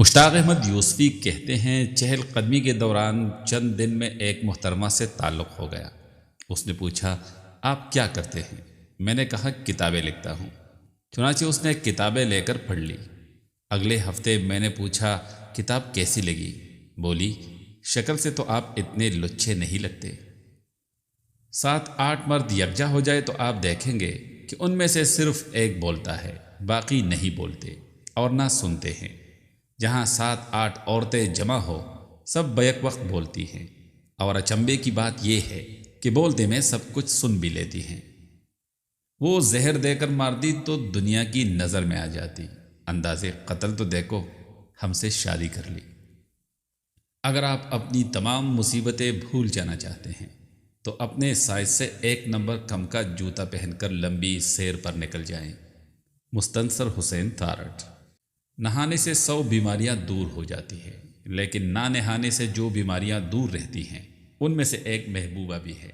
مشتاق احمد یوسفی کہتے ہیں چہل قدمی کے دوران چند دن میں ایک محترمہ سے تعلق ہو گیا۔ اس نے پوچھا آپ کیا کرتے ہیں؟ میں نے کہا کتابیں لکھتا ہوں۔ چنانچہ اس نے کتابیں لے کر پڑھ لی۔ اگلے ہفتے میں نے پوچھا کتاب کیسی لگی؟ بولی شکل سے تو آپ اتنے لچھے نہیں لگتے۔ 7-8 مرد یکجا ہو جائے تو آپ دیکھیں گے کہ ان میں سے صرف ایک بولتا ہے، باقی نہیں بولتے اور نہ سنتے ہیں۔ جہاں 7-8 عورتیں جمع ہو سب بیک وقت بولتی ہیں، اور اچنبے کی بات یہ ہے کہ بولتے میں سب کچھ سن بھی لیتی ہیں۔ وہ زہر دے کر مار دی تو دنیا کی نظر میں آ جاتی، انداز قتل تو دیکھو، ہم سے شادی کر لی۔ اگر آپ اپنی تمام مصیبتیں بھول جانا چاہتے ہیں تو اپنے سائز سے 1 نمبر کم کا جوتا پہن کر لمبی سیر پر نکل جائیں۔ مستنصر حسین تارڑ۔ نہانے سے 100 بیماریاں دور ہو جاتی ہیں، لیکن نہ نہانے سے جو بیماریاں دور رہتی ہیں ان میں سے ایک محبوبہ بھی ہے۔